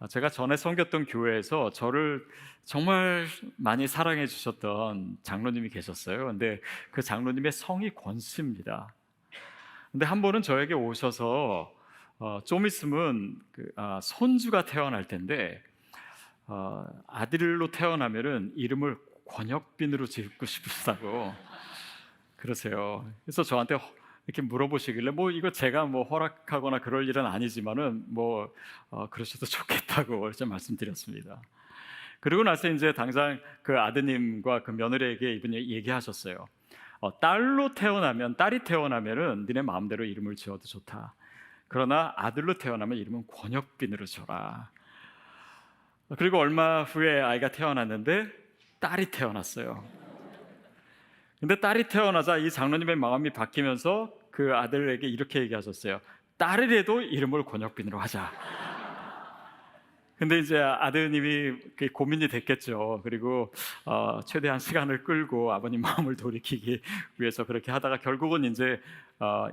제가 전에 섬겼던 교회에서 저를 정말 많이 사랑해 주셨던 장로님이 계셨어요. 근데 그 장로님의 성이 권 씨입니다. 근데 한 번은 저에게 오셔서 좀 있으면 손주가 태어날 텐데 아들로 태어나면은 이름을 권혁빈으로 짓고 싶으시다고 그러세요. 그래서 저한테 이렇게 물어보시길래 뭐 이거 제가 뭐 허락하거나 그럴 일은 아니지만은 뭐 그러셔도 좋겠다고 좀 말씀드렸습니다. 그리고 나서 이제 당장 그 아드님과 그 며느리에게 이분이 얘기하셨어요. 딸이 태어나면은 니네 마음대로 이름을 지어도 좋다. 그러나 아들로 태어나면 이름은 권혁빈으로 지어라. 그리고 얼마 후에 아이가 태어났는데 딸이 태어났어요. 근데 딸이 태어나자 이 장로님의 마음이 바뀌면서 그 아들에게 이렇게 얘기하셨어요. 딸이라도 이름을 권혁빈으로 하자. 근데 이제 아드님이 고민이 됐겠죠. 그리고 최대한 시간을 끌고 아버님 마음을 돌이키기 위해서 그렇게 하다가 결국은 이제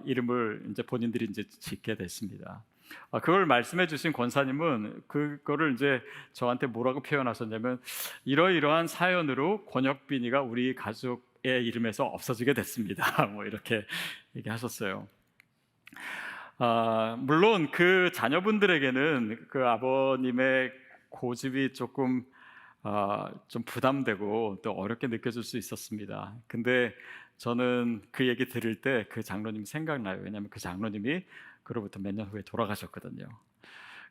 이름을 이제 본인들이 이제 짓게 됐습니다. 그걸 말씀해 주신 권사님은 그거를 이제 저한테 뭐라고 표현하셨냐면 이러이러한 사연으로 권혁빈이가 우리 가족의 이름에서 없어지게 됐습니다. 뭐 이렇게 얘기하셨어요. 물론 그 자녀분들에게는 그 아버님의 고집이 조금 좀 부담되고 또 어렵게 느껴질 수 있었습니다. 근데 저는 그 얘기 들을 때 그 장로님 생각나요. 왜냐하면 그 장로님이 그로부터 몇 년 후에 돌아가셨거든요.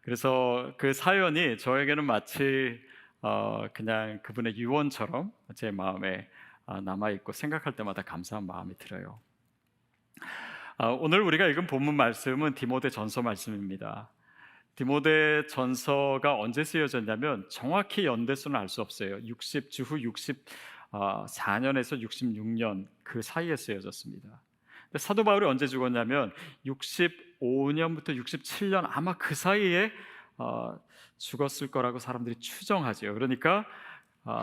그래서 그 사연이 저에게는 마치 그냥 그분의 유언처럼 제 마음에 남아있고 생각할 때마다 감사한 마음이 들어요. 오늘 우리가 읽은 본문 말씀은 디모데 전서 말씀입니다. 디모데 전서가 언제 쓰여졌냐면 정확히 연대수는 알 수 없어요. 주후 64년에서 66년 그 사이에 쓰여졌습니다. 근데 사도 바울이 언제 죽었냐면 65년부터 67년 아마 그 사이에 죽었을 거라고 사람들이 추정하죠. 그러니까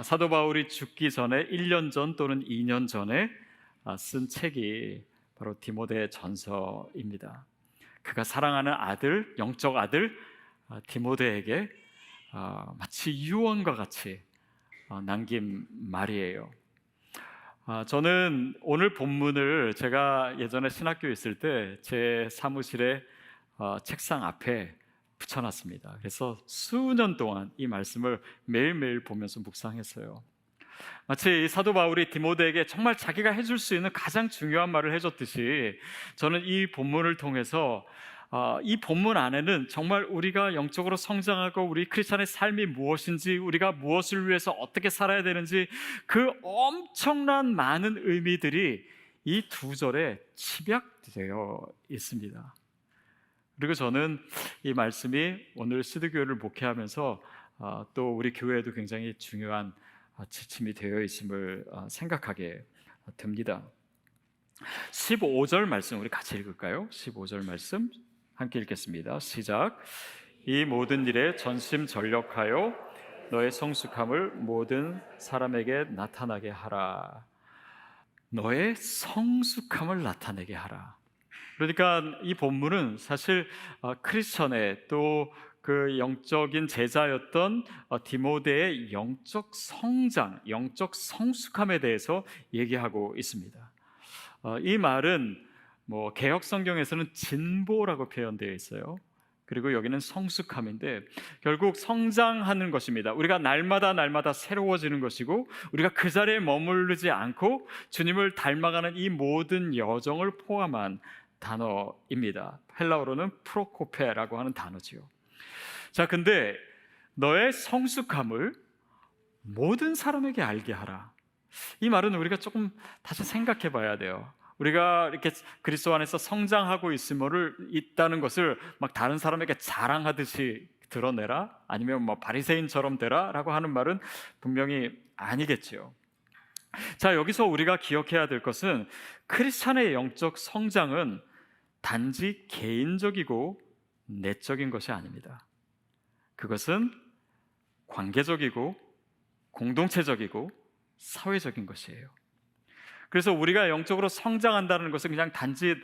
사도 바울이 죽기 전에 1년 전 또는 2년 전에 쓴 책이 바로 디모데 전서입니다. 그가 사랑하는 아들, 영적 아들 디모데에게 마치 유언과 같이 남긴 말이에요. 저는 오늘 본문을 제가 예전에 신학교에 있을 때 제 사무실에 책상 앞에 붙여놨습니다. 그래서 수년 동안 이 말씀을 매일매일 보면서 묵상했어요. 마치 사도 바울이 디모데에게 정말 자기가 해줄 수 있는 가장 중요한 말을 해줬듯이 저는 이 본문을 통해서 이 본문 안에는 정말 우리가 영적으로 성장하고 우리 크리스찬의 삶이 무엇인지 우리가 무엇을 위해서 어떻게 살아야 되는지 그 엄청난 많은 의미들이 이 두 절에 집약되어 있습니다. 그리고 저는 이 말씀이 오늘 시드교회를 목회하면서 또 우리 교회에도 굉장히 중요한 지침이 되어 있음을 생각하게 됩니다. 15절 말씀 우리 같이 읽을까요? 15절 말씀 함께 읽겠습니다. 시작. 이 모든 일에 전심전력하여 너의 성숙함을 모든 사람에게 나타나게 하라. 너의 성숙함을 나타내게 하라. 그러니까 이 본문은 사실 크리스천의 또 그 영적인 제자였던 디모데의 영적 성장, 영적 성숙함에 대해서 얘기하고 있습니다. 이 말은 뭐 개역 성경에서는 진보라고 표현되어 있어요. 그리고 여기는 성숙함인데 결국 성장하는 것입니다. 우리가 날마다 새로워지는 것이고 우리가 그 자리에 머무르지 않고 주님을 닮아가는 이 모든 여정을 포함한 단어입니다. 헬라어로는 프로코페라고 하는 단어지요. 자, 근데 너의 성숙함을 모든 사람에게 알게 하라. 이 말은 우리가 조금 다시 생각해 봐야 돼요. 우리가 이렇게 그리스도 안에서 성장하고 있다는 것을 막 다른 사람에게 자랑하듯이 드러내라? 아니면 뭐 바리새인처럼 되라라고 하는 말은 분명히 아니겠지요. 자, 여기서 우리가 기억해야 될 것은 크리스찬의 영적 성장은 단지 개인적이고 내적인 것이 아닙니다. 그것은 관계적이고 공동체적이고 사회적인 것이에요. 그래서 우리가 영적으로 성장한다는 것은 그냥 단지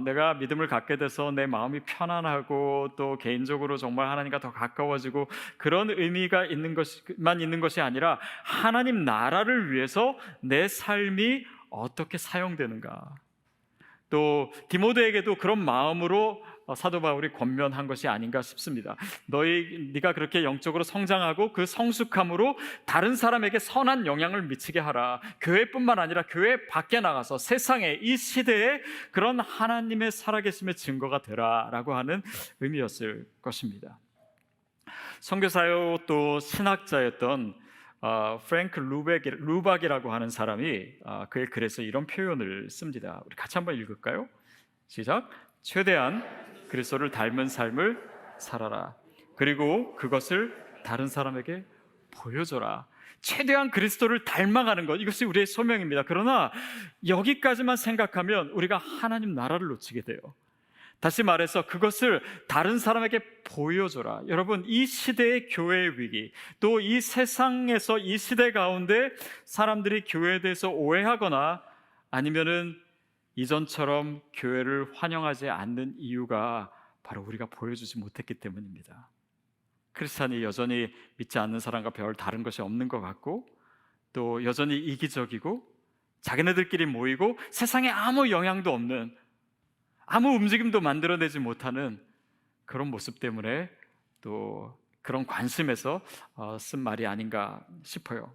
내가 믿음을 갖게 돼서 내 마음이 편안하고 또 개인적으로 정말 하나님과 더 가까워지고 그런 의미가 있는 것이 아니라 하나님 나라를 위해서 내 삶이 어떻게 사용되는가. 또 디모데에게도 그런 마음으로 사도 바울이 권면한 것이 아닌가 싶습니다. 네가 그렇게 영적으로 성장하고 그 성숙함으로 다른 사람에게 선한 영향을 미치게 하라. 교회뿐만 아니라 교회 밖에 나가서 세상에 이 시대에 그런 하나님의 살아계심의 증거가 되라라고 하는 의미였을 것입니다. 선교사요 또 신학자였던 프랭크 루박이라고 하는 사람이 그의 글에서 이런 표현을 씁니다. 우리 같이 한번 읽을까요? 시작. 최대한 그리스도를 닮은 삶을 살아라. 그리고 그것을 다른 사람에게 보여줘라. 최대한 그리스도를 닮아가는 것, 이것이 우리의 소명입니다. 그러나 여기까지만 생각하면 우리가 하나님 나라를 놓치게 돼요. 다시 말해서 그것을 다른 사람에게 보여줘라. 여러분, 이 시대의 교회의 위기, 또 이 세상에서 이 시대 가운데 사람들이 교회에 대해서 오해하거나 아니면은 이전처럼 교회를 환영하지 않는 이유가 바로 우리가 보여주지 못했기 때문입니다. 크리스찬이 여전히 믿지 않는 사람과 별 다른 것이 없는 것 같고, 또 여전히 이기적이고 자기네들끼리 모이고 세상에 아무 영향도 없는, 아무 움직임도 만들어내지 못하는 그런 모습 때문에 또 그런 관심에서 쓴 말이 아닌가 싶어요.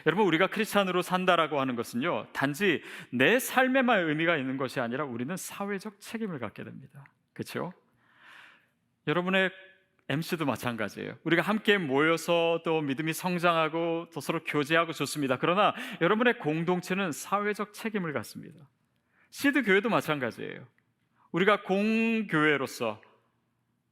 여러분, 우리가 크리스찬으로 산다라고 하는 것은요, 단지 내 삶에만 의미가 있는 것이 아니라 우리는 사회적 책임을 갖게 됩니다. 그렇죠? 여러분의 MC도 마찬가지예요. 우리가 함께 모여서 또 믿음이 성장하고 또 서로 교제하고 좋습니다. 그러나 여러분의 공동체는 사회적 책임을 갖습니다. 시드 교회도 마찬가지예요. 우리가 공교회로서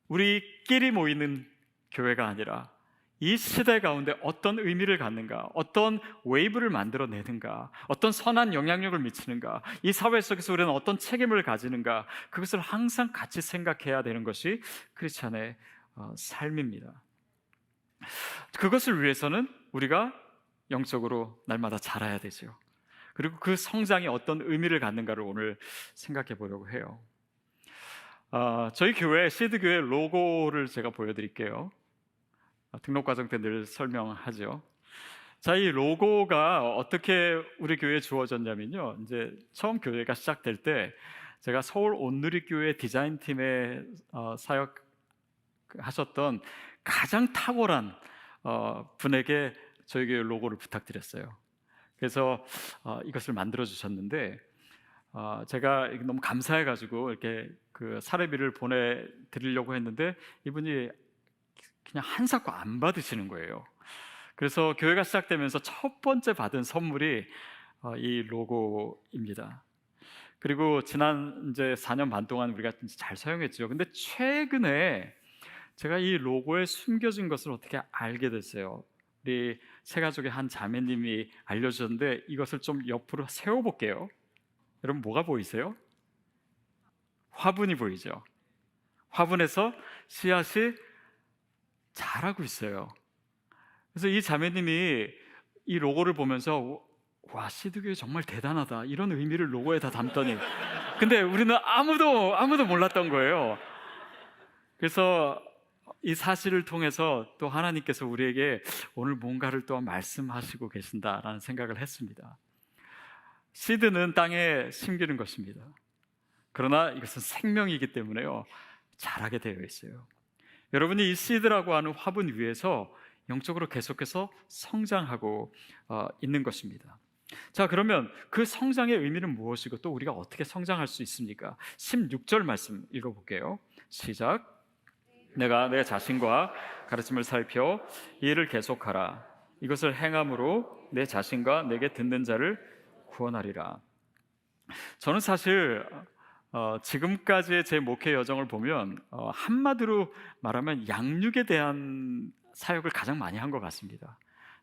우리끼리 모이는 교회가 아니라 이 시대 가운데 어떤 의미를 갖는가, 어떤 웨이브를 만들어내는가, 어떤 선한 영향력을 미치는가, 이 사회 속에서 우리는 어떤 책임을 가지는가, 그것을 항상 같이 생각해야 되는 것이 크리스찬의 삶입니다. 그것을 위해서는 우리가 영적으로 날마다 자라야 되죠. 그리고 그 성장이 어떤 의미를 갖는가를 오늘 생각해 보려고 해요. 저희 교회, 시드교회 로고를 제가 보여드릴게요. 등록 과정 때 늘 설명하죠. 자, 이 로고가 어떻게 우리 교회에 주어졌냐면요, 이제 처음 교회가 시작될 때 제가 서울 온누리교회 디자인팀에 사역하셨던 가장 탁월한 분에게 저희 교회 로고를 부탁드렸어요. 그래서 이것을 만들어 주셨는데 제가 너무 감사해가지고 이렇게 그 사례비를 보내드리려고 했는데 이분이 그냥 한 삭도 안 받으시는 거예요. 그래서 교회가 시작되면서 첫 번째 받은 선물이 이 로고입니다. 그리고 지난 이제 4년 반 동안 우리가 잘 사용했죠. 근데 최근에 제가 이 로고에 숨겨진 것을 어떻게 알게 됐어요. 우리 새가족의 한 자매님이 알려주셨는데 이것을 좀 옆으로 세워볼게요. 여러분, 뭐가 보이세요? 화분이 보이죠? 화분에서 씨앗이 자라고 있어요. 그래서 이 자매님이 이 로고를 보면서 와, 시드교회 정말 대단하다, 이런 의미를 로고에 다 담더니, 근데 우리는 아무도 몰랐던 거예요. 그래서 이 사실을 통해서 또 하나님께서 우리에게 오늘 뭔가를 또 말씀하시고 계신다라는 생각을 했습니다. 씨드는 땅에 심기는 것입니다. 그러나 이것은 생명이기 때문에요, 자라게 되어 있어요. 여러분이 이 씨드라고 하는 화분 위에서 영적으로 계속해서 성장하고 있는 것입니다. 자, 그러면 그 성장의 의미는 무엇이고 또 우리가 어떻게 성장할 수 있습니까? 16절 말씀 읽어볼게요. 시작. 내가 내 자신과 가르침을 살펴 이 일을 계속하라. 이것을 행함으로 내 자신과 내게 듣는 자를 구원하리라. 저는 사실 지금까지의 제 목회 여정을 보면 한마디로 말하면 양육에 대한 사역을 가장 많이 한 것 같습니다.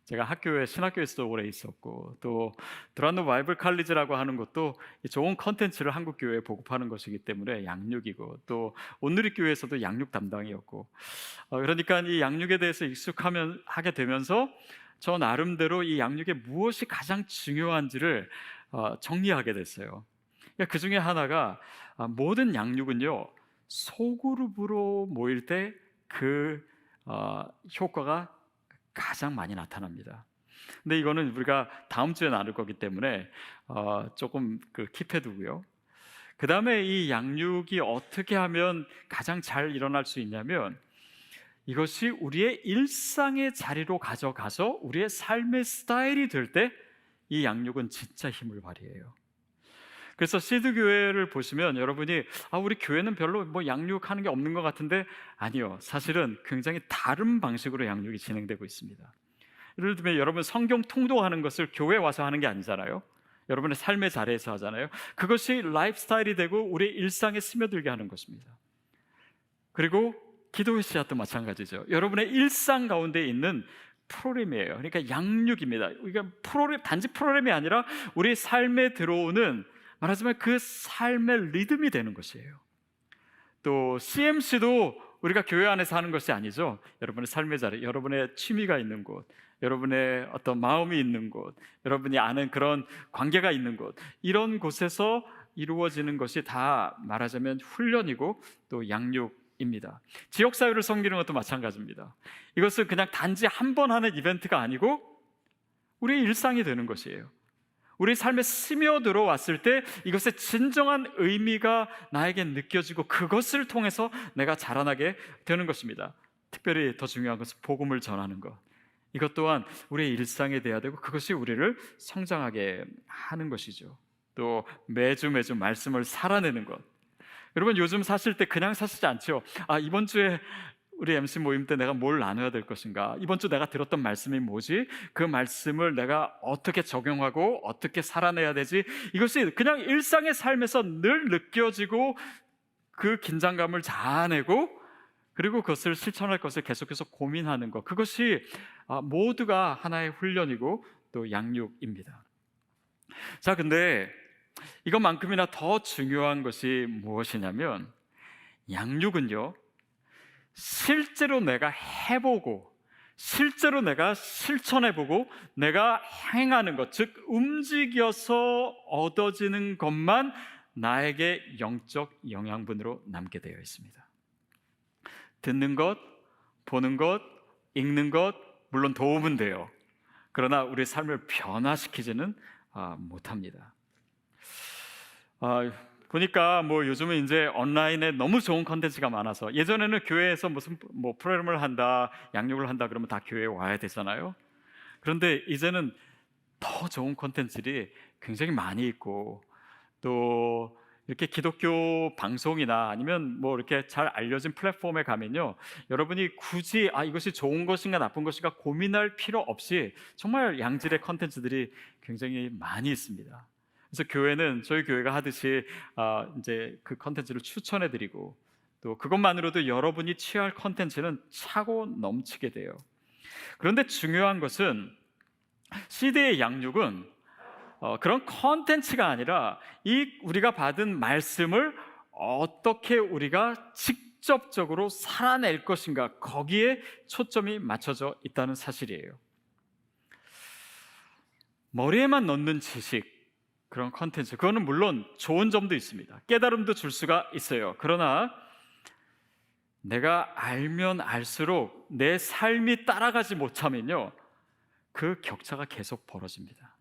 제가 학교에 신학교에서도 오래 있었고, 또 드란노 바이블 칼리지라고 하는 것도 좋은 컨텐츠를 한국 교회에 보급하는 것이기 때문에 양육이고, 또 온누리교회에서도 양육 담당이었고, 그러니까 이 양육에 대해서 하게 되면서 저 나름대로 이 양육에 무엇이 가장 중요한지를 정리하게 됐어요. 그러니까 그 중에 하나가 모든 양육은요 소그룹으로 모일 때 그 효과가 가장 많이 나타납니다. 근데 이거는 우리가 다음 주에 나눌 거기 때문에 조금 킵해두고요. 그 다음에 이 양육이 어떻게 하면 가장 잘 일어날 수 있냐면 이것이 우리의 일상의 자리로 가져가서 우리의 삶의 스타일이 될 때 이 양육은 진짜 힘을 발휘해요. 그래서 시드 교회를 보시면 여러분이 우리 교회는 별로 뭐 양육하는 게 없는 것 같은데 아니요, 사실은 굉장히 다른 방식으로 양육이 진행되고 있습니다. 예를 들면 여러분 성경 통독하는 것을 교회 와서 하는 게 아니잖아요. 여러분의 삶의 자리에서 하잖아요. 그것이 라이프 스타일이 되고 우리 일상에 스며들게 하는 것입니다. 그리고 기도회 씨앗도 마찬가지죠. 여러분의 일상 가운데 있는 프로그램이에요. 그러니까 양육입니다. 그러니까 단지 프로그램이 아니라 우리 삶에 들어오는, 말하자면 그 삶의 리듬이 되는 것이에요. 또 CMC도 우리가 교회 안에서 하는 것이 아니죠. 여러분의 삶의 자리, 여러분의 취미가 있는 곳, 여러분의 어떤 마음이 있는 곳, 여러분이 아는 그런 관계가 있는 곳, 이런 곳에서 이루어지는 것이 다 말하자면 훈련이고 또 양육입니다. 지역사회를 섬기는 것도 마찬가지입니다. 이것은 그냥 단지 한 번 하는 이벤트가 아니고 우리의 일상이 되는 것이에요. 우리 삶에 스며들어 왔을 때 이것의 진정한 의미가 나에게 느껴지고 그것을 통해서 내가 자라나게 되는 것입니다. 특별히 더 중요한 것은 복음을 전하는 것, 이것 또한 우리의 일상이 돼야 되고 그것이 우리를 성장하게 하는 것이죠. 또 매주 말씀을 살아내는 것. 여러분 요즘 사실 때 그냥 사시지 않죠. 이번 주에 우리 MC 모임 때 내가 뭘 나눠야 될 것인가, 이번 주 내가 들었던 말씀이 뭐지, 그 말씀을 내가 어떻게 적용하고 어떻게 살아내야 되지, 이것이 그냥 일상의 삶에서 늘 느껴지고 그 긴장감을 자아내고 그리고 그것을 실천할 것을 계속해서 고민하는 것, 그것이 모두가 하나의 훈련이고 또 양육입니다. 자, 근데 이것만큼이나 더 중요한 것이 무엇이냐면 양육은요 실제로 내가 해보고 실제로 내가 실천해보고 내가 행하는 것, 즉 움직여서 얻어지는 것만 나에게 영적 영양분으로 남게 되어 있습니다. 듣는 것, 보는 것, 읽는 것 물론 도움은 돼요. 그러나 우리 삶을 변화시키지는 못합니다. 보니까 뭐 요즘은 이제 온라인에 너무 좋은 컨텐츠가 많아서, 예전에는 교회에서 무슨 프로그램을 한다, 양육을 한다 그러면 다 교회에 와야 되잖아요. 그런데 이제는 더 좋은 컨텐츠들이 굉장히 많이 있고 또 이렇게 기독교 방송이나 아니면 뭐 이렇게 잘 알려진 플랫폼에 가면요 여러분이 굳이 이것이 좋은 것인가 나쁜 것인가 고민할 필요 없이 정말 양질의 컨텐츠들이 굉장히 많이 있습니다. 그래서 교회는 저희 교회가 하듯이 이제 그 컨텐츠를 추천해드리고 또 그것만으로도 여러분이 취할 컨텐츠는 차고 넘치게 돼요. 그런데 중요한 것은 시대의 양육은 그런 컨텐츠가 아니라 이 우리가 받은 말씀을 어떻게 우리가 직접적으로 살아낼 것인가, 거기에 초점이 맞춰져 있다는 사실이에요. 머리에만 넣는 지식, 그런 컨텐츠, 그거는 물론 좋은 점도 있습니다. 깨달음도 줄 수가 있어요. 그러나 내가 알면 알수록 내 삶이 따라가지 못하면요 그 격차가 계속 벌어집니다.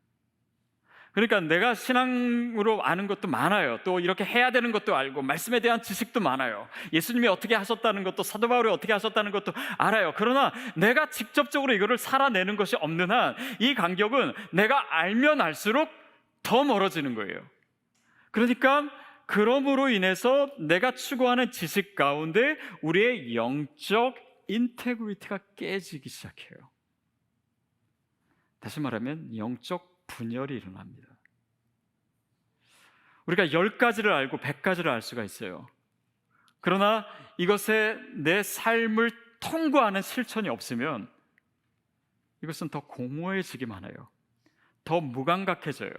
그러니까 내가 신앙으로 아는 것도 많아요. 또 이렇게 해야 되는 것도 알고 말씀에 대한 지식도 많아요. 예수님이 어떻게 하셨다는 것도, 사도 바울이 어떻게 하셨다는 것도 알아요. 그러나 내가 직접적으로 이거를 살아내는 것이 없는 한 이 간격은 내가 알면 알수록 더 멀어지는 거예요. 그러니까 그러므로 인해서 내가 추구하는 지식 가운데 우리의 영적 인테그리티가 깨지기 시작해요. 다시 말하면 영적 분열이 일어납니다. 우리가 10가지를 알고 100가지를 알 수가 있어요. 그러나 이것에 내 삶을 통과하는 실천이 없으면 이것은 더 공허해지기만 해요. 더 무감각해져요.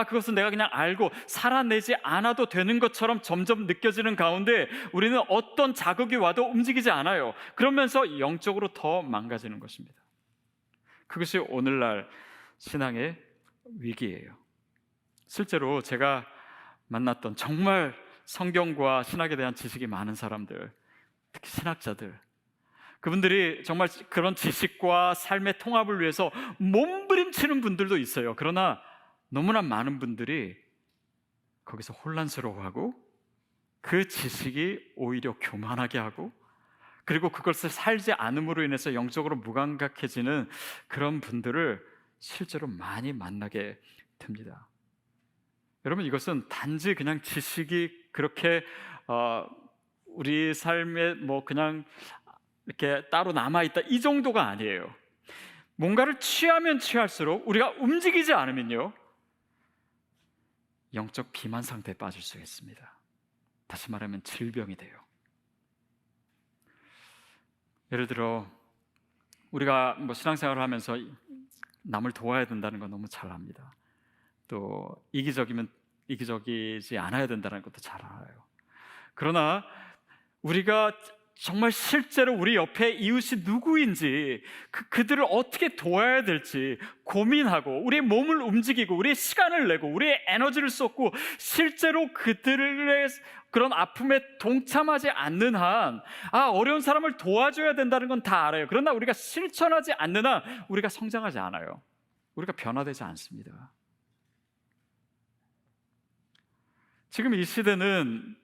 그것은 내가 그냥 알고 살아내지 않아도 되는 것처럼 점점 느껴지는 가운데 우리는 어떤 자극이 와도 움직이지 않아요. 그러면서 영적으로 더 망가지는 것입니다. 그것이 오늘날 신앙의 위기예요. 실제로 제가 만났던 정말 성경과 신학에 대한 지식이 많은 사람들, 특히 신학자들, 그분들이 정말 그런 지식과 삶의 통합을 위해서 몸부림치는 분들도 있어요. 그러나 너무나 많은 분들이 거기서 혼란스러워하고 그 지식이 오히려 교만하게 하고, 그리고 그것을 살지 않음으로 인해서 영적으로 무감각해지는 그런 분들을 실제로 많이 만나게 됩니다. 여러분, 이것은 단지 그냥 지식이 그렇게 우리 삶에 뭐 그냥 이렇게 따로 남아있다 이 정도가 아니에요. 뭔가를 취하면 취할수록, 우리가 움직이지 않으면요, 영적 비만 상태에 빠질 수 있습니다. 다시 말하면 질병이 돼요. 예를 들어 우리가 뭐 신앙생활을 하면서 남을 도와야 된다는 건 너무 잘 압니다. 또 이기적이지 않아야 된다는 것도 잘 알아요. 그러나 우리가 정말 실제로 우리 옆에 이웃이 누구인지, 그들을 어떻게 도와야 될지 고민하고 우리의 몸을 움직이고 우리의 시간을 내고 우리의 에너지를 쏟고 실제로 그들의 그런 아픔에 동참하지 않는 한, 어려운 사람을 도와줘야 된다는 건 다 알아요. 그러나 우리가 실천하지 않는 한 우리가 성장하지 않아요. 우리가 변화되지 않습니다. 지금 이 시대는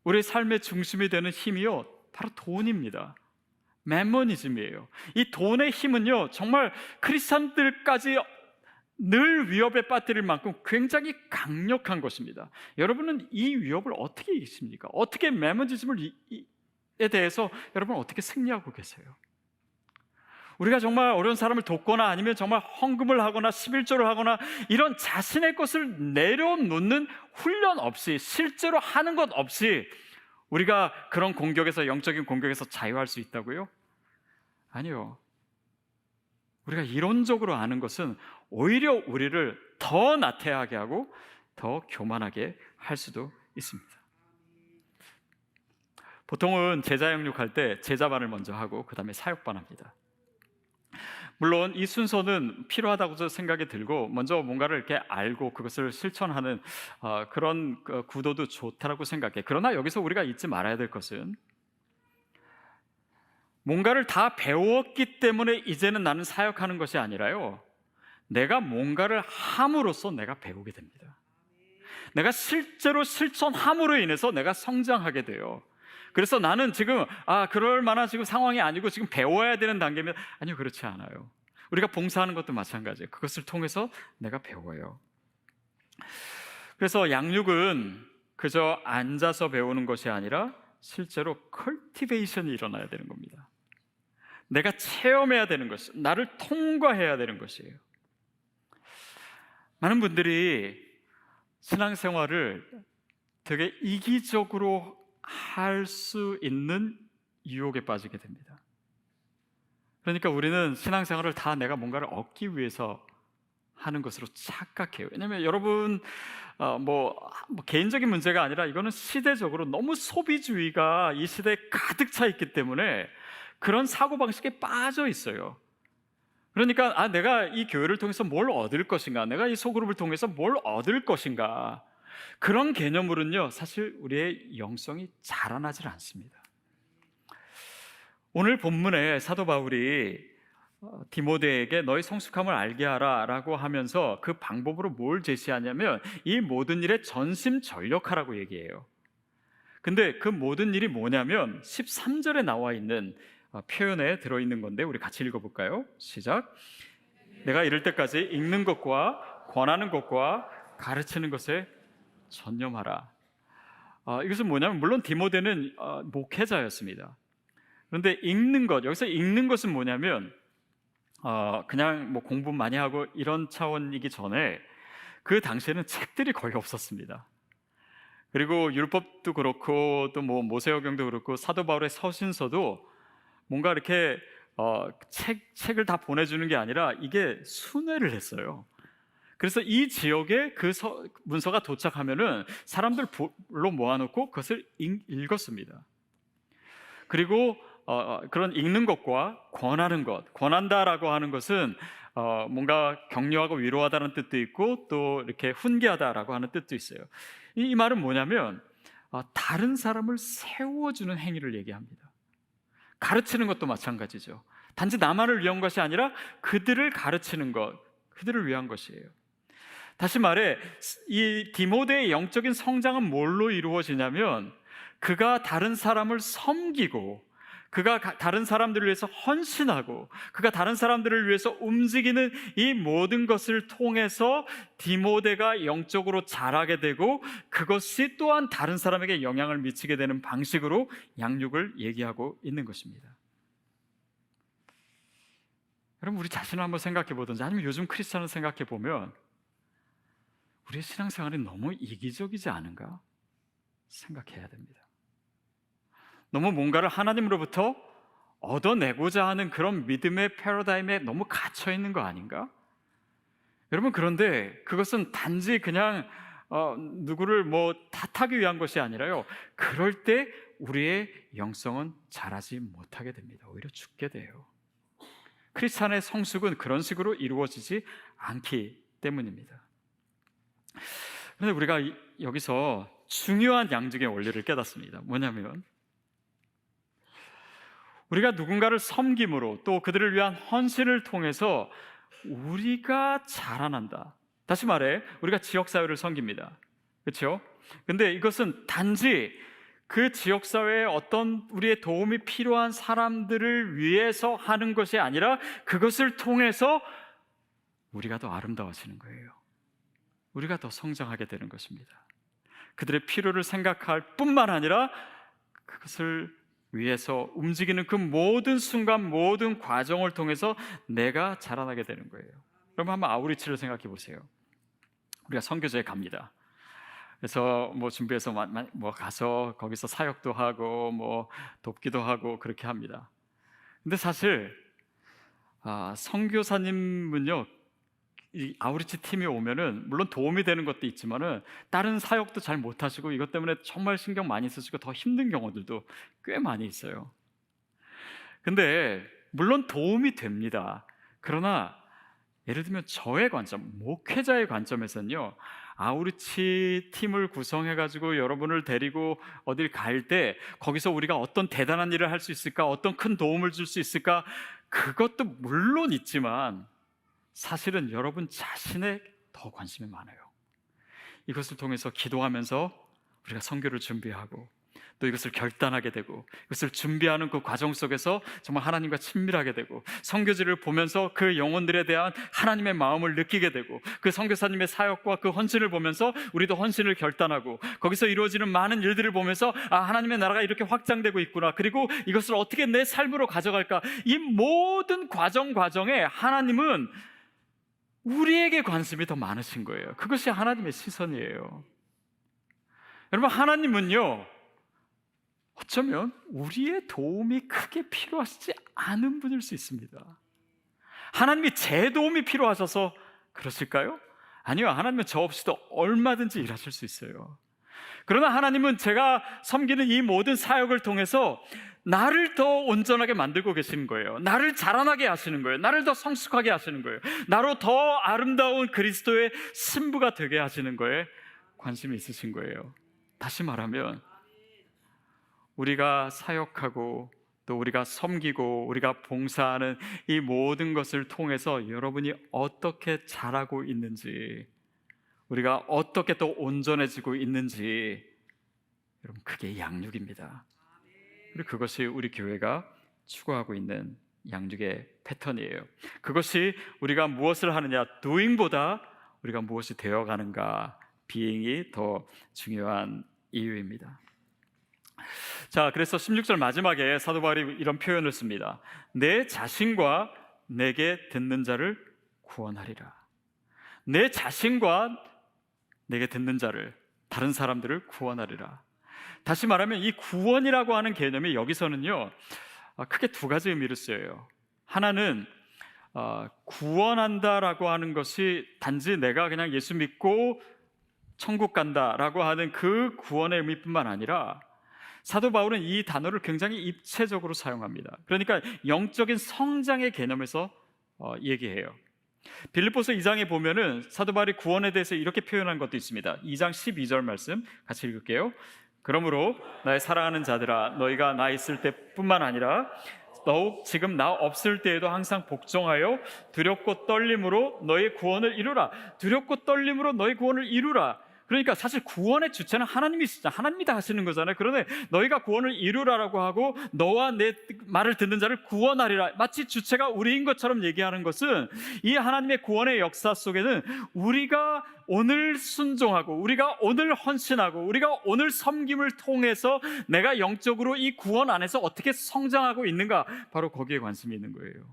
우리 삶의 중심이 되는 힘이요, 바로 돈입니다. 매머니즘이에요. 이 돈의 힘은요, 정말 크리스찬들까지 늘 위협에 빠뜨릴 만큼 굉장히 강력한 것입니다. 여러분은 이 위협을 어떻게 이기십니까? 어떻게 매머니즘에 대해서 여러분 어떻게 승리하고 계세요? 우리가 정말 어려운 사람을 돕거나 아니면 정말 헌금을 하거나 11조를 하거나 이런 자신의 것을 내려놓는 훈련 없이, 실제로 하는 것 없이 우리가 그런 공격에서, 영적인 공격에서 자유할 수 있다고요? 아니요. 우리가 이론적으로 아는 것은 오히려 우리를 더 나태하게 하고 더 교만하게 할 수도 있습니다. 보통은 제자 양육할 때 제자반을 먼저 하고 그 다음에 사역반 합니다. 물론 이 순서는 필요하다고 생각이 들고, 먼저 뭔가를 이렇게 알고 그것을 실천하는 그런 구도도 좋다라고 생각해. 그러나 여기서 우리가 잊지 말아야 될 것은, 뭔가를 다 배웠기 때문에 이제는 나는 사역하는 것이 아니라요, 내가 뭔가를 함으로써 내가 배우게 됩니다. 내가 실제로 실천함으로 인해서 내가 성장하게 돼요. 그래서 나는 지금 그럴 만한 지금 상황이 아니고 지금 배워야 되는 단계면, 아니요, 그렇지 않아요. 우리가 봉사하는 것도 마찬가지예요. 그것을 통해서 내가 배워요. 그래서 양육은 그저 앉아서 배우는 것이 아니라 실제로 컬티베이션이 일어나야 되는 겁니다. 내가 체험해야 되는 것이, 나를 통과해야 되는 것이에요. 많은 분들이 신앙생활을 되게 이기적으로 할 수 있는 유혹에 빠지게 됩니다. 그러니까 우리는 신앙생활을 다 내가 뭔가를 얻기 위해서 하는 것으로 착각해요. 왜냐하면 여러분 뭐 개인적인 문제가 아니라 이거는 시대적으로 너무 소비주의가 이 시대에 가득 차 있기 때문에 그런 사고방식에 빠져 있어요. 그러니까 내가 이 교회를 통해서 뭘 얻을 것인가, 내가 이 소그룹을 통해서 뭘 얻을 것인가, 그런 개념으로는요 사실 우리의 영성이 자라나질 않습니다. 오늘 본문에 사도 바울이 디모데에게 너의 성숙함을 알게 하라 라고 하면서 그 방법으로 뭘 제시하냐면, 이 모든 일에 전심전력하라고 얘기해요. 근데 그 모든 일이 뭐냐면 13절에 나와 있는 표현에 들어있는 건데, 우리 같이 읽어볼까요? 시작. 내가 이럴 때까지 읽는 것과 권하는 것과 가르치는 것에 전념하라. 이것은 뭐냐면, 물론 디모데는 목회자였습니다. 그런데 읽는 것, 여기서 읽는 것은 뭐냐면 그냥 뭐 공부 많이 하고 이런 차원이기 전에, 그 당시에는 책들이 거의 없었습니다. 그리고 율법도 그렇고 또 뭐 모세오경도 그렇고 사도 바울의 서신서도 뭔가 이렇게 책을 다 보내주는 게 아니라 이게 순회를 했어요. 그래서 이 지역에 그 문서가 도착하면은 사람들로 모아놓고 그것을 읽었습니다. 그리고 그런 읽는 것과 권하는 것, 권한다라고 하는 것은 뭔가 격려하고 위로하다는 뜻도 있고 또 이렇게 훈계하다라고 하는 뜻도 있어요. 이 말은 뭐냐면 다른 사람을 세워주는 행위를 얘기합니다. 가르치는 것도 마찬가지죠. 단지 나만을 위한 것이 아니라 그들을 가르치는 것, 그들을 위한 것이에요. 다시 말해 이 디모데의 영적인 성장은 뭘로 이루어지냐면 그가 다른 사람을 섬기고 그가 다른 사람들을 위해서 헌신하고 그가 다른 사람들을 위해서 움직이는 이 모든 것을 통해서 디모데가 영적으로 자라게 되고 그것이 또한 다른 사람에게 영향을 미치게 되는 방식으로 양육을 얘기하고 있는 것입니다. 여러분, 우리 자신을 한번 생각해 보든지 아니면 요즘 크리스찬을 생각해 보면 우리의 신앙생활이 너무 이기적이지 않은가 생각해야 됩니다. 너무 뭔가를 하나님으로부터 얻어내고자 하는 그런 믿음의 패러다임에 너무 갇혀 있는 거 아닌가? 여러분, 그런데 그것은 단지 그냥 누구를 탓하기 위한 것이 아니라요, 그럴 때 우리의 영성은 자라지 못하게 됩니다. 오히려 죽게 돼요. 크리스찬의 성숙은 그런 식으로 이루어지지 않기 때문입니다. 그런데 우리가 여기서 중요한 양육의 원리를 깨닫습니다. 뭐냐면 우리가 누군가를 섬김으로 또 그들을 위한 헌신을 통해서 우리가 자라난다. 다시 말해 우리가 지역사회를 섬깁니다. 그렇죠? 근데 이것은 단지 그 지역사회에 어떤 우리의 도움이 필요한 사람들을 위해서 하는 것이 아니라 그것을 통해서 우리가 더 아름다워지는 거예요. 우리가 더 성장하게 되는 것입니다. 그들의 필요를 생각할 뿐만 아니라 그것을 위해서 움직이는 그 모든 순간 모든 과정을 통해서 내가 자라나게 되는 거예요. 그럼 한번 아우리치를 생각해 보세요. 우리가 선교제에 갑니다. 그래서 준비해서 가서 거기서 사역도 하고 돕기도 하고 그렇게 합니다. 근데 사실 선교사님은요, 이 아우리치 팀이 오면은 물론 도움이 되는 것도 있지만은 다른 사역도 잘 못하시고 이것 때문에 정말 신경 많이 쓰시고 더 힘든 경우들도 꽤 많이 있어요. 근데 물론 도움이 됩니다. 그러나 예를 들면 저의 관점, 목회자의 관점에서는요, 아우리치 팀을 구성해가지고 여러분을 데리고 어딜 갈 때 거기서 우리가 어떤 대단한 일을 할 수 있을까, 어떤 큰 도움을 줄 수 있을까, 그것도 물론 있지만 사실은 여러분 자신에 더 관심이 많아요. 이것을 통해서 기도하면서 우리가 선교를 준비하고 또 이것을 결단하게 되고 이것을 준비하는 그 과정 속에서 정말 하나님과 친밀하게 되고 선교지를 보면서 그 영혼들에 대한 하나님의 마음을 느끼게 되고 그 선교사님의 사역과 그 헌신을 보면서 우리도 헌신을 결단하고 거기서 이루어지는 많은 일들을 보면서 하나님의 나라가 이렇게 확장되고 있구나, 그리고 이것을 어떻게 내 삶으로 가져갈까, 이 모든 과정에 하나님은 우리에게 관심이 더 많으신 거예요. 그것이 하나님의 시선이에요. 여러분, 하나님은요, 어쩌면 우리의 도움이 크게 필요하시지 않은 분일 수 있습니다. 하나님이 제 도움이 필요하셔서 그러실까요? 아니요, 하나님은 저 없이도 얼마든지 일하실 수 있어요. 그러나 하나님은 제가 섬기는 이 모든 사역을 통해서 나를 더 온전하게 만들고 계시는 거예요. 나를 자라나게 하시는 거예요. 나를 더 성숙하게 하시는 거예요. 나로 더 아름다운 그리스도의 신부가 되게 하시는 거에 관심이 있으신 거예요. 다시 말하면 우리가 사역하고 또 우리가 섬기고 우리가 봉사하는 이 모든 것을 통해서 여러분이 어떻게 자라고 있는지, 우리가 어떻게 또 온전해지고 있는지, 여러분, 그게 양육입니다. 그리고 그것이 우리 교회가 추구하고 있는 양육의 패턴이에요. 그것이 우리가 무엇을 하느냐, doing보다 우리가 무엇이 되어가는가, being이 더 중요한 이유입니다. 자, 그래서 16절 마지막에 사도 바울이 이런 표현을 씁니다. 내 자신과 내게 듣는 자를 구원하리라. 내 자신과 내게 듣는 자를, 다른 사람들을 구원하리라. 다시 말하면 이 구원이라고 하는 개념이 여기서는요, 크게 두 가지 의미를 쓰여요. 하나는 구원한다라고 하는 것이 단지 내가 그냥 예수 믿고 천국 간다라고 하는 그 구원의 의미뿐만 아니라 사도 바울은 이 단어를 굉장히 입체적으로 사용합니다. 그러니까 영적인 성장의 개념에서 얘기해요. 빌립보서 2장에 보면은 사도 바울이 구원에 대해서 이렇게 표현한 것도 있습니다. 2장 12절 말씀 같이 읽을게요. 그러므로 나의 사랑하는 자들아, 너희가 나 있을 때뿐만 아니라 더욱 지금 나 없을 때에도 항상 복종하여 두렵고 떨림으로 너의 구원을 이루라. 두렵고 떨림으로 너의 구원을 이루라. 그러니까 사실 구원의 주체는 하나님이시죠. 하나님이 다 하시는 거잖아요. 그런데 너희가 구원을 이루라라고 하고 너와 내 말을 듣는 자를 구원하리라, 마치 주체가 우리인 것처럼 얘기하는 것은, 이 하나님의 구원의 역사 속에는 우리가 오늘 순종하고 우리가 오늘 헌신하고 우리가 오늘 섬김을 통해서 내가 영적으로 이 구원 안에서 어떻게 성장하고 있는가, 바로 거기에 관심이 있는 거예요.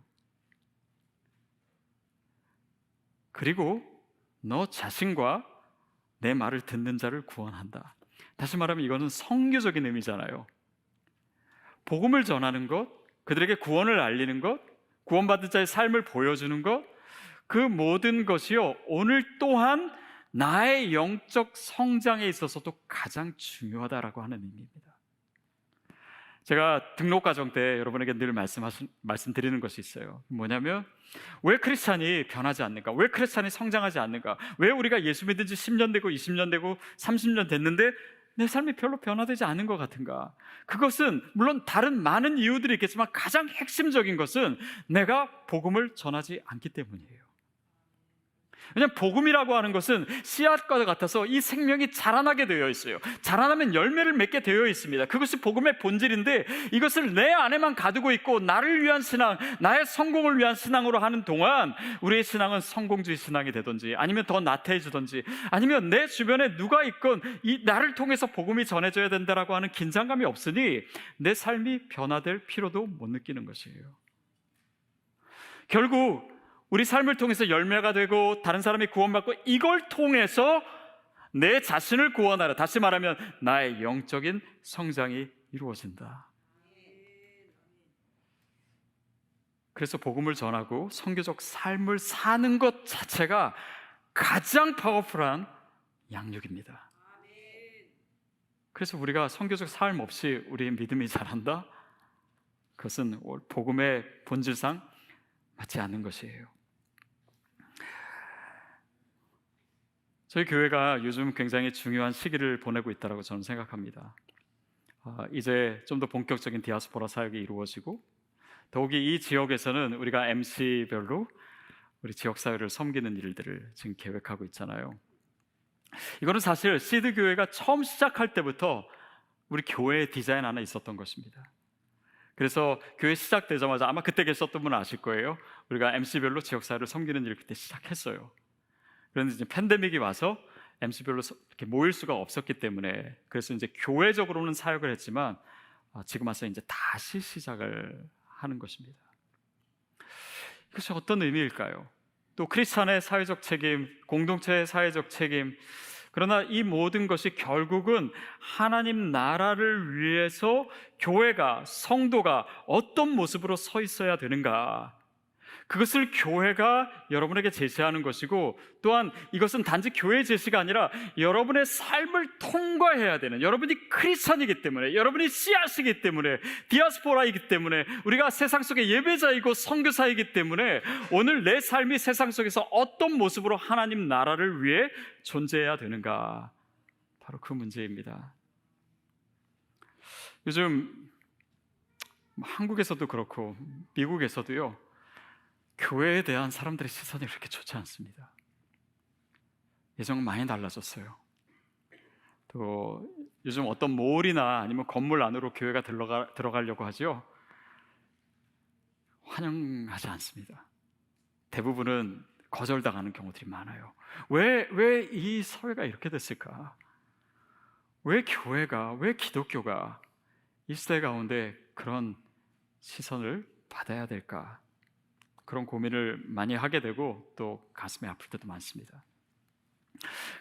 그리고 너 자신과 내 말을 듣는 자를 구원한다. 다시 말하면 이거는 성교적인 의미잖아요. 복음을 전하는 것, 그들에게 구원을 알리는 것, 구원받은 자의 삶을 보여주는 것, 그 모든 것이요, 오늘 또한 나의 영적 성장에 있어서도 가장 중요하다라고 하는 의미입니다. 제가 등록 과정 때 여러분에게 늘 말씀드리는 것이 있어요. 뭐냐면, 왜 크리스찬이 변하지 않는가? 왜 크리스찬이 성장하지 않는가? 왜 우리가 예수 믿은 지 10년 되고 20년 되고 30년 됐는데 내 삶이 별로 변화되지 않은 것 같은가? 그것은 물론 다른 많은 이유들이 있겠지만 가장 핵심적인 것은 내가 복음을 전하지 않기 때문이에요. 왜냐하면 복음이라고 하는 것은 씨앗과 같아서 이 생명이 자라나게 되어 있어요. 자라나면 열매를 맺게 되어 있습니다. 그것이 복음의 본질인데, 이것을 내 안에만 가두고 있고 나를 위한 신앙, 나의 성공을 위한 신앙으로 하는 동안 우리의 신앙은 성공주의 신앙이 되든지, 아니면 더 나태해지든지, 아니면 내 주변에 누가 있건 이 나를 통해서 복음이 전해져야 된다라고 하는 긴장감이 없으니 내 삶이 변화될 필요도 못 느끼는 것이에요. 결국 우리 삶을 통해서 열매가 되고 다른 사람이 구원받고, 이걸 통해서 내 자신을 구원하라, 다시 말하면 나의 영적인 성장이 이루어진다. 그래서 복음을 전하고 선교적 삶을 사는 것 자체가 가장 파워풀한 양육입니다. 그래서 우리가 선교적 삶 없이 우리의 믿음이 자란다? 그것은 복음의 본질상 맞지 않는 것이에요. 저희 교회가 요즘 굉장히 중요한 시기를 보내고 있다고 저는 생각합니다. 이제 좀 더 본격적인 디아스포라 사역이 이루어지고, 더욱이 이 지역에서는 우리가 MC별로 우리 지역사회를 섬기는 일들을 지금 계획하고 있잖아요. 이거는 사실 시드 교회가 처음 시작할 때부터 우리 교회의 디자인 안에 있었던 것입니다. 그래서 교회 시작되자마자, 아마 그때 계셨던 분은 아실 거예요. 우리가 MC별로 지역사회를 섬기는 일을 그때 시작했어요. 그런데 이제 팬데믹이 와서 MC별로 이렇게 모일 수가 없었기 때문에, 그래서 이제 교회적으로는 사역을 했지만 지금 와서 이제 다시 시작을 하는 것입니다. 이것이 어떤 의미일까요? 또 크리스찬의 사회적 책임, 공동체의 사회적 책임, 그러나 이 모든 것이 결국은 하나님 나라를 위해서 교회가, 성도가 어떤 모습으로 서 있어야 되는가, 그것을 교회가 여러분에게 제시하는 것이고, 또한 이것은 단지 교회의 제시가 아니라 여러분의 삶을 통과해야 되는, 여러분이 크리스찬이기 때문에, 여러분이 씨앗이기 때문에, 디아스포라이기 때문에, 우리가 세상 속의 예배자이고 선교사이기 때문에 오늘 내 삶이 세상 속에서 어떤 모습으로 하나님 나라를 위해 존재해야 되는가, 바로 그 문제입니다. 요즘 한국에서도 그렇고 미국에서도요, 교회에 대한 사람들의 시선이 그렇게 좋지 않습니다. 예전은 많이 달라졌어요. 또 요즘 어떤 몰이나 아니면 건물 안으로 교회가 들어가려고 하죠. 환영하지 않습니다. 대부분은 거절당하는 경우들이 많아요. 왜 이 사회가 이렇게 됐을까? 왜 교회가, 왜 기독교가 이 시대 가운데 그런 시선을 받아야 될까? 그런 고민을 많이 하게 되고 또 가슴이 아플 때도 많습니다.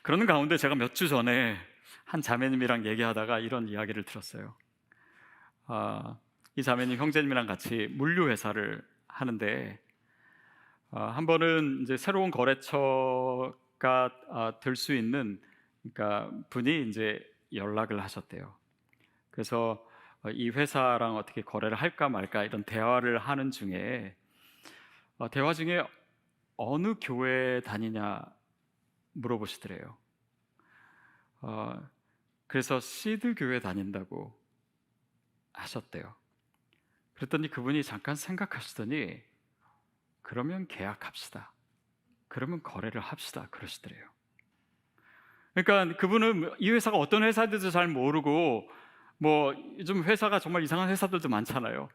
그러는 가운데 제가 몇 주 전에 한 자매님이랑 얘기하다가 이런 이야기를 들었어요. 이 자매님 형제님이랑 같이 물류회사를 하는데, 한 번은 이제 새로운 거래처가 될 수 있는, 그러니까 분이 이제 연락을 하셨대요. 그래서 이 회사랑 어떻게 거래를 할까 말까 이런 대화를 하는 중에 대화 중에 어느 교회 다니냐 물어보시더래요. 그래서 시드 교회 다닌다고 하셨대요. 그랬더니 그분이 잠깐 생각하시더니 그러면 계약합시다. 그러면 거래를 합시다. 그러시더래요. 그러니까 그분은 이 회사가 어떤 회사인지도 잘 모르고 뭐 요즘 회사가 정말 이상한 회사들도 많잖아요.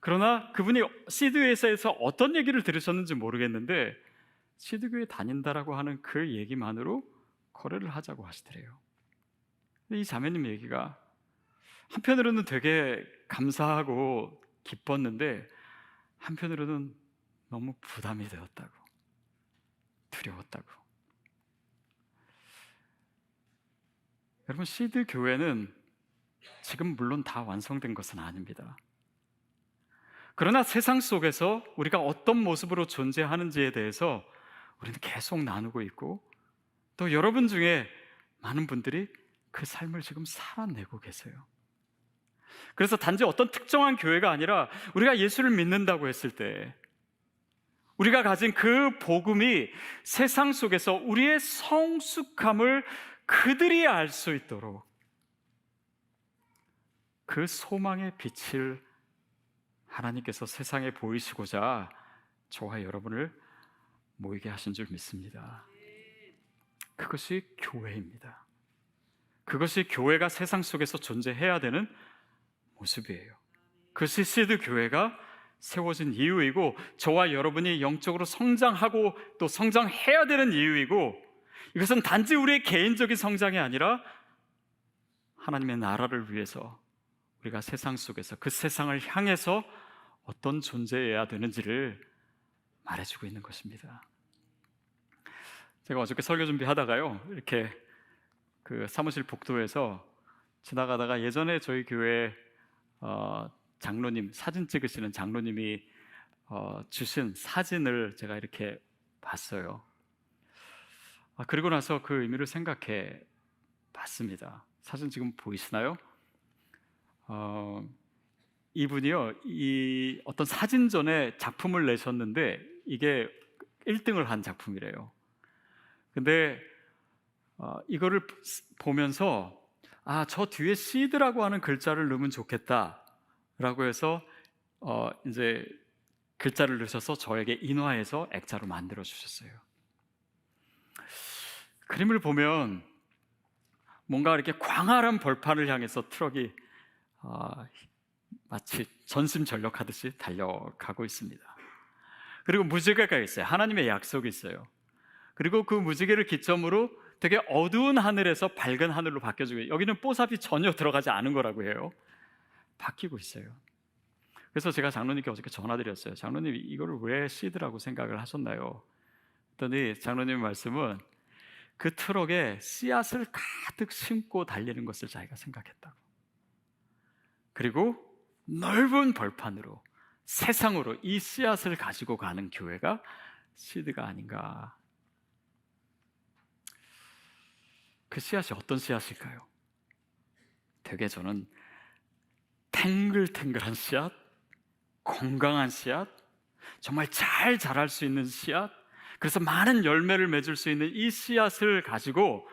그러나 그분이 시드 회사에서 어떤 얘기를 들으셨는지 모르겠는데 시드 교회 다닌다라고 하는 그 얘기만으로 거래를 하자고 하시더래요. 이 자매님 얘기가 한편으로는 되게 감사하고 기뻤는데 한편으로는 너무 부담이 되었다고, 두려웠다고. 여러분, 시드 교회는 지금 물론 다 완성된 것은 아닙니다. 그러나 세상 속에서 우리가 어떤 모습으로 존재하는지에 대해서 우리는 계속 나누고 있고, 또 여러분 중에 많은 분들이 그 삶을 지금 살아내고 계세요. 그래서 단지 어떤 특정한 교회가 아니라 우리가 예수를 믿는다고 했을 때 우리가 가진 그 복음이 세상 속에서 우리의 성숙함을 그들이 알 수 있도록 그 소망의 빛을 하나님께서 세상에 보이시고자 저와 여러분을 모이게 하신 줄 믿습니다. 그것이 교회입니다. 그것이 교회가 세상 속에서 존재해야 되는 모습이에요. 그것이 시드 교회가 세워진 이유이고 저와 여러분이 영적으로 성장하고 또 성장해야 되는 이유이고, 이것은 단지 우리의 개인적인 성장이 아니라 하나님의 나라를 위해서 우리가 세상 속에서 그 세상을 향해서 어떤 존재여야 되는지를 말해주고 있는 것입니다. 제가 어저께 설교 준비하다가요, 이렇게 그 사무실 복도에서 지나가다가 예전에 저희 교회 장로님, 사진 찍으시는 장로님이 주신 사진을 제가 이렇게 봤어요. 그리고 나서 그 의미를 생각해 봤습니다. 사진 지금 보이시나요? 이분이요, 이 어떤 사진전에 작품을 내셨는데 이게 1등을 한 작품이래요. 근데 이거를 보면서 저 뒤에 시드라고 하는 글자를 넣으면 좋겠다라고 해서 이제 글자를 넣으셔서 저에게 인화해서 액자로 만들어 주셨어요. 그림을 보면 뭔가 이렇게 광활한 벌판을 향해서 트럭이 마치 전심전력하듯이 달려가고 있습니다. 그리고 무지개가 있어요. 하나님의 약속이 있어요. 그리고 그 무지개를 기점으로 되게 어두운 하늘에서 밝은 하늘로 바뀌어지고, 여기는 뽀삽이 전혀 들어가지 않은 거라고 해요. 바뀌고 있어요. 그래서 제가 장로님께 어저께 전화드렸어요. 장로님, 이거를 왜 시드라고 생각을 하셨나요? 그랬더니 장로님의 말씀은 그 트럭에 씨앗을 가득 심고 달리는 것을 자기가 생각했다고. 그리고 넓은 벌판으로 세상으로 이 씨앗을 가지고 가는 교회가 시드가 아닌가. 그 씨앗이 어떤 씨앗일까요? 되게 저는 탱글탱글한 씨앗, 건강한 씨앗, 정말 잘 자랄 수 있는 씨앗, 그래서 많은 열매를 맺을 수 있는 이 씨앗을 가지고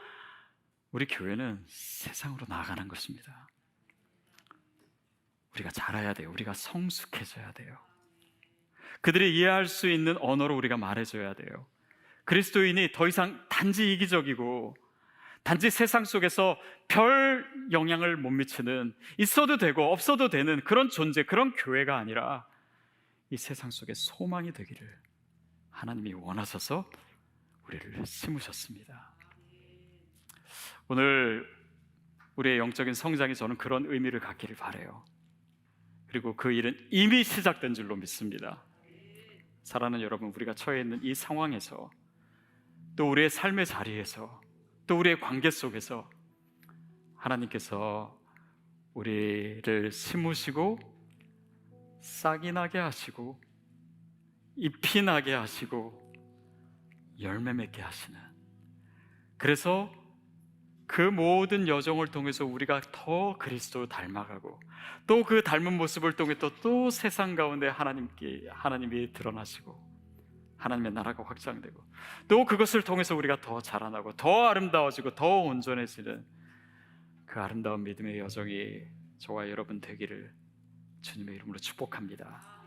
우리 교회는 세상으로 나아가는 것입니다. 우리가 자라야 돼요. 우리가 성숙해져야 돼요. 그들이 이해할 수 있는 언어로 우리가 말해줘야 돼요. 그리스도인이 더 이상 단지 이기적이고 단지 세상 속에서 별 영향을 못 미치는, 있어도 되고 없어도 되는 그런 존재, 그런 교회가 아니라 이 세상 속에 소망이 되기를 하나님이 원하셔서 우리를 심으셨습니다. 오늘 우리의 영적인 성장이 저는 그런 의미를 갖기를 바라요. 그리고 그 일은 이미 시작된 줄로 믿습니다. 사랑하는 여러분, 우리가 처해 있는 이 상황에서, 또 우리의 삶의 자리에서, 또 우리의 관계 속에서 하나님께서 우리를 심으시고 싹이 나게 하시고 잎이 나게 하시고 열매 맺게 하시는, 그래서 그 모든 여정을 통해서 우리가 더 그리스도를 닮아가고 또 그 닮은 모습을 통해 또 세상 가운데 하나님이 드러나시고 하나님의 나라가 확장되고 또 그것을 통해서 우리가 더 자라나고 더 아름다워지고 더 온전해지는 그 아름다운 믿음의 여정이 저와 여러분 되기를 주님의 이름으로 축복합니다.